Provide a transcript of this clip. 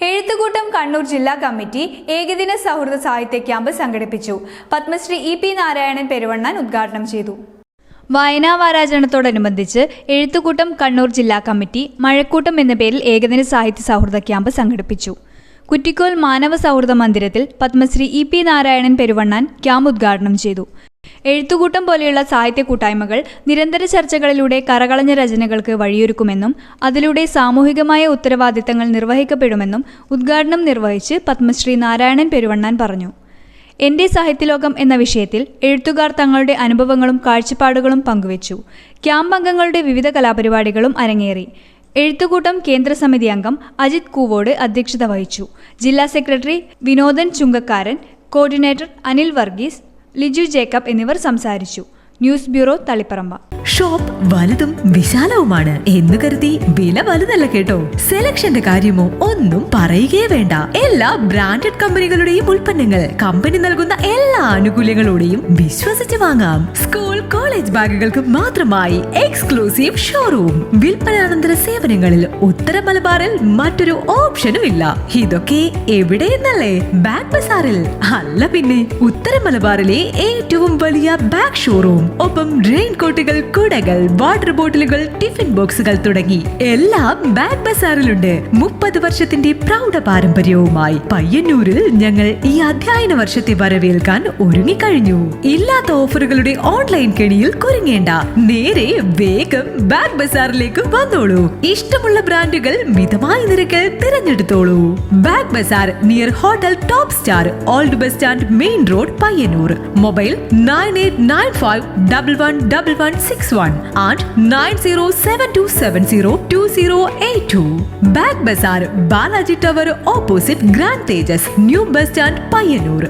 എഴുത്തുകൂട്ടം കണ്ണൂർ ജില്ലാ കമ്മിറ്റി ഏകദിന സൗഹൃദ സാഹിത്യ ക്യാമ്പ് സംഘടിപ്പിച്ചു. പത്മശ്രീ EP നാരായണൻ പെരുവണ്ണാൻ ഉദ്ഘാടനം ചെയ്തു. വായനാ വാരാചരണത്തോടനുബന്ധിച്ച് എഴുത്തുകൂട്ടം കണ്ണൂർ ജില്ലാ കമ്മിറ്റി മഴക്കൂട്ടം എന്ന പേരിൽ ഏകദിന സാഹിത്യ സൗഹൃദ ക്യാമ്പ് സംഘടിപ്പിച്ചു. കുറ്റിക്കോൽ മാനവ സൗഹൃദ മന്ദിരത്തിൽ പത്മശ്രീ EP നാരായണൻ പെരുവണ്ണാൻ ക്യാമ്പ് ഉദ്ഘാടനം ചെയ്തു. എഴുത്തുകൂട്ടം പോലെയുള്ള സാഹിത്യ കൂട്ടായ്മകൾ നിരന്തര ചർച്ചകളിലൂടെ കറകളഞ്ഞ രചനകൾക്ക് വഴിയൊരുക്കുമെന്നും അതിലൂടെ സാമൂഹികമായ ഉത്തരവാദിത്തങ്ങൾ നിർവഹിക്കപ്പെടുമെന്നും ഉദ്ഘാടനം നിർവഹിച്ച് പത്മശ്രീ നാരായണൻ പെരുവണ്ണാൻ പറഞ്ഞു. എൻ്റെ സാഹിത്യലോകം എന്ന വിഷയത്തിൽ എഴുത്തുകാർ തങ്ങളുടെ അനുഭവങ്ങളും കാഴ്ചപ്പാടുകളും പങ്കുവച്ചു. ക്യാമ്പ് അംഗങ്ങളുടെ വിവിധ കലാപരിപാടികളും അരങ്ങേറി. എഴുത്തുകൂട്ടം കേന്ദ്ര സമിതി അംഗം അജിത് കൂവോട് അധ്യക്ഷത വഹിച്ചു. ജില്ലാ സെക്രട്ടറി വിനോദൻ ചുങ്കക്കാരൻ, കോർഡിനേറ്റർ അനിൽ വർഗീസ്, ലിജു ജേക്കബ് എന്നിവർ സംസാരിച്ചു. News bureau, Taliparamba. ഷോപ്പ് വലുതും വിശാലവുമാണ് എന്ന് കരുതി വില വലുതല്ല കേട്ടോ. സെലക്ഷന്റെ കാര്യമോ ഒന്നും പറയുകയേ വേണ്ട. എല്ലാ ബ്രാൻഡഡ് കമ്പനികളുടെയും ഉൽപ്പന്നങ്ങൾ കമ്പനി നൽകുന്ന എല്ലാ ആനുകൂല്യങ്ങളോടെയും വിശ്വസിച്ച് വാങ്ങാം. സ്കൂൾ കോളേജ് ബാഗുകൾക്ക് മാത്രമായി എക്സ്ക്ലൂസീവ് ഷോറൂം. വിൽപ്പനാനന്തര സേവനങ്ങളിൽ ഉത്തര മലബാറിൽ മറ്റൊരു ഓപ്ഷനും ഇല്ല. ഇതൊക്കെ എവിടെയെന്നല്ലേ? ബാഗ് ബസാറിൽ. അല്ല പിന്നെ, ഉത്തര മലബാറിലെ ഏറ്റവും വലിയ ബാഗ് ഷോറൂം. ഒപ്പം റെയിൻ കോട്ടുകൾ, കുടകൾ, വാട്ടർ ബോട്ടിലുകൾ, ടിഫിൻ ബോക്സുകൾ തുടങ്ങി എല്ലാം ബാഗ് ബസാറിലുണ്ട്. 30 വർഷത്തിന്റെ പ്രൗഢ പാരമ്പര്യവുമായി പയ്യന്നൂരിൽ ഞങ്ങൾ ഈ അധ്യയന വർഷത്തെ വരവേൽക്കാൻ ഒരുങ്ങിക്കഴിഞ്ഞു. ഇല്ലാത്ത ഓഫറുകളുടെ ഓൺലൈൻ കെണിയിൽ കുരുങ്ങേണ്ട. നേരെ വേഗം ബാഗ് ബസാറിലേക്ക് വന്നോളൂ. ഇഷ്ടമുള്ള ബ്രാൻഡുകൾ മിതമായ നിരക്കിൽ തിരഞ്ഞെടുത്തോളൂ. Bag bazaar near hotel top star, old bus stand, main road, Payyanur. Mobile 9895111161 and 9072702082. Bag Bazaar, Balaji Tower opposite Grand Tejas, New Bus Stand, Payyanur.